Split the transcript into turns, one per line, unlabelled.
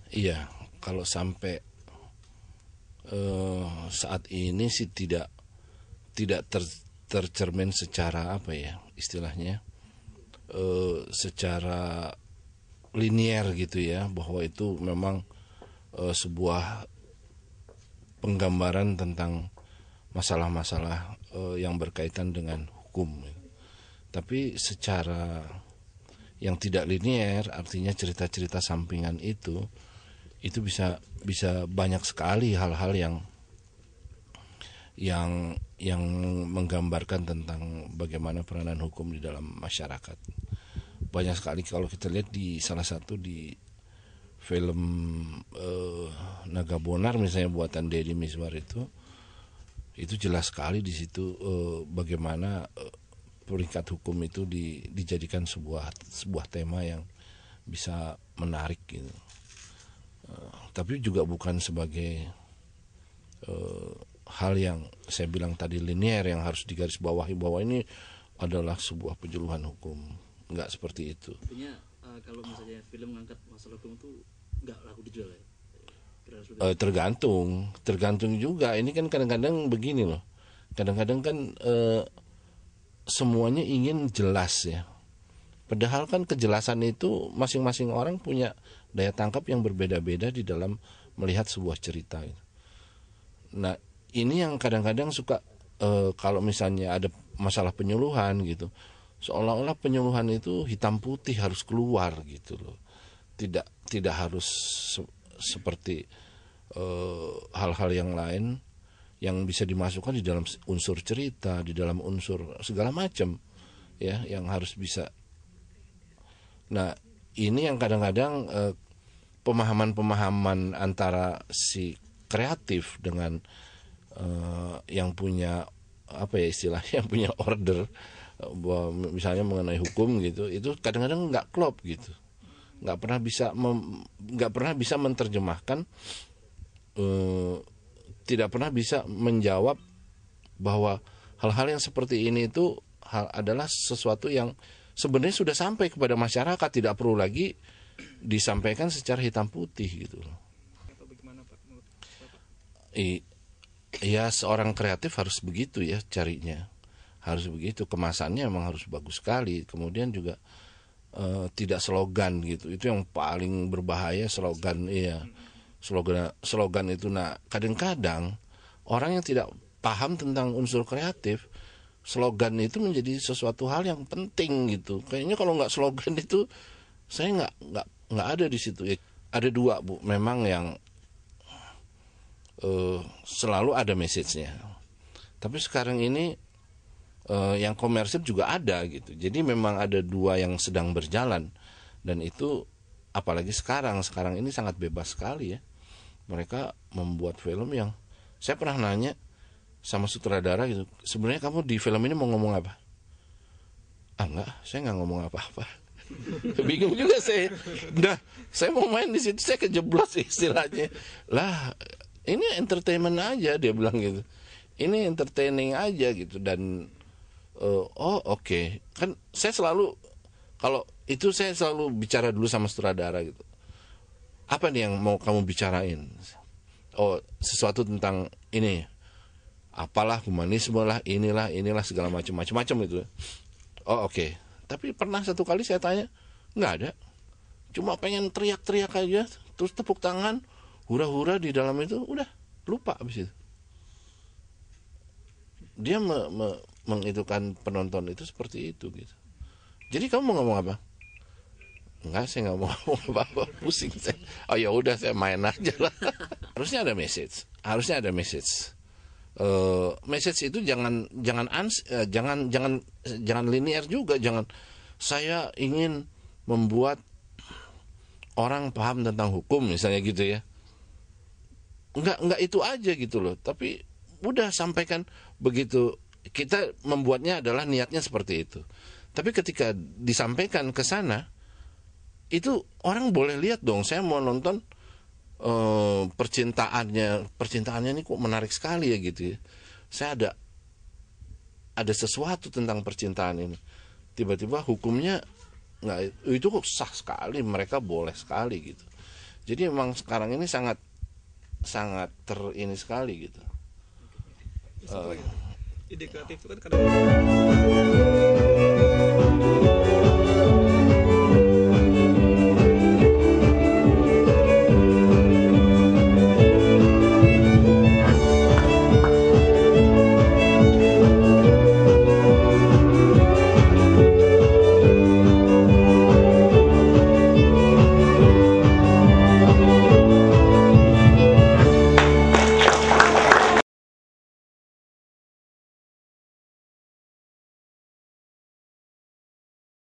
Iya, kalau sampai saat ini sih tidak tercermin secara apa ya istilahnya, secara linier gitu ya, bahwa itu memang sebuah penggambaran tentang masalah-masalah yang berkaitan dengan hukum. Tapi secara yang tidak linier, artinya cerita-cerita sampingan itu bisa banyak sekali hal-hal yang menggambarkan tentang bagaimana peranan hukum di dalam masyarakat. Banyak sekali kalau kita lihat di salah satu di film Naga Bonar misalnya buatan Deddy Mizwar itu jelas sekali di situ bagaimana peringkat hukum itu dijadikan sebuah tema yang bisa menarik gitu. Tapi juga bukan sebagai hal yang saya bilang tadi linier yang harus digarisbawahi bahwa ini adalah sebuah penjuluhan hukum. Enggak seperti itu.
Artinya kalau misalnya film ngangkat masalah hukum itu nggak laku dijual ya?
Tergantung juga. Ini kan kadang-kadang begini loh. Kadang-kadang kan semuanya ingin jelas ya. Padahal kan kejelasan itu masing-masing orang punya daya tangkap yang berbeda-beda di dalam melihat sebuah cerita. Nah, ini yang kadang-kadang suka kalau misalnya ada masalah penyuluhan gitu, seolah-olah penyuluhan itu hitam putih harus keluar gitu loh. Tidak harus seperti hal-hal yang lain yang bisa dimasukkan di dalam unsur cerita, di dalam unsur segala macam ya yang harus bisa. Nah, ini yang kadang-kadang pemahaman-pemahaman antara si kreatif dengan yang punya apa ya istilahnya, yang punya order misalnya mengenai hukum gitu, itu kadang-kadang nggak klop gitu, nggak pernah bisa menerjemahkan, tidak pernah bisa menjawab bahwa hal-hal yang seperti ini itu adalah sesuatu yang sebenarnya sudah sampai kepada masyarakat, tidak perlu lagi disampaikan secara hitam putih gitu loh.
Bagaimana Pak menurut Bapak?
Ya seorang kreatif harus begitu ya carinya, harus begitu, kemasannya memang harus bagus sekali, kemudian juga tidak slogan gitu, itu yang paling berbahaya, slogan. Iya, slogan itu. Nah, kadang-kadang orang yang tidak paham tentang unsur kreatif, slogan itu menjadi sesuatu hal yang penting gitu. Kayaknya kalau nggak slogan itu saya nggak ada di situ. Ada dua Bu, memang yang selalu ada message-nya. Tapi sekarang ini yang komersil juga ada gitu. Jadi memang ada dua yang sedang berjalan, dan itu apalagi sekarang ini sangat bebas sekali ya. Mereka membuat film yang saya pernah nanya sama sutradara gitu, sebenarnya kamu di film ini mau ngomong apa? Enggak, saya nggak ngomong apa-apa. Bingung juga saya. Nah, saya mau main di situ, saya kejeblos istilahnya. Lah, ini entertainment aja, dia bilang gitu. Ini entertaining aja gitu. Dan oke. Kan saya selalu, kalau itu saya selalu bicara dulu sama sutradara gitu. Apa nih yang mau kamu bicarain? Oh, sesuatu tentang ini, apalah humanisme lah, inilah segala macam gitu. Oh oke. Tapi pernah satu kali saya tanya, nggak ada. Cuma pengen teriak-teriak aja, terus tepuk tangan, hura-hura di dalam itu, udah lupa abis itu. Dia mengitukan penonton itu seperti itu gitu. Jadi kamu mau ngomong apa? Enggak, saya nggak mau ngomong apa-apa, pusing saya. Oh ya udah, saya main aja lah. Harusnya ada message. Message itu jangan linear juga. Jangan saya ingin membuat orang paham tentang hukum misalnya gitu ya. Enggak itu aja gitu loh. Tapi udah sampaikan begitu. Kita membuatnya adalah niatnya seperti itu. Tapi ketika disampaikan ke sana, itu orang boleh lihat dong, saya mau nonton percintaannya ini kok menarik sekali ya gitu ya. Saya ada sesuatu tentang percintaan ini. Tiba-tiba hukumnya nggak, itu kok sah sekali, mereka boleh sekali gitu. Jadi memang sekarang ini sangat sangat ini sekali gitu.
Ide kreatif itu kan kadang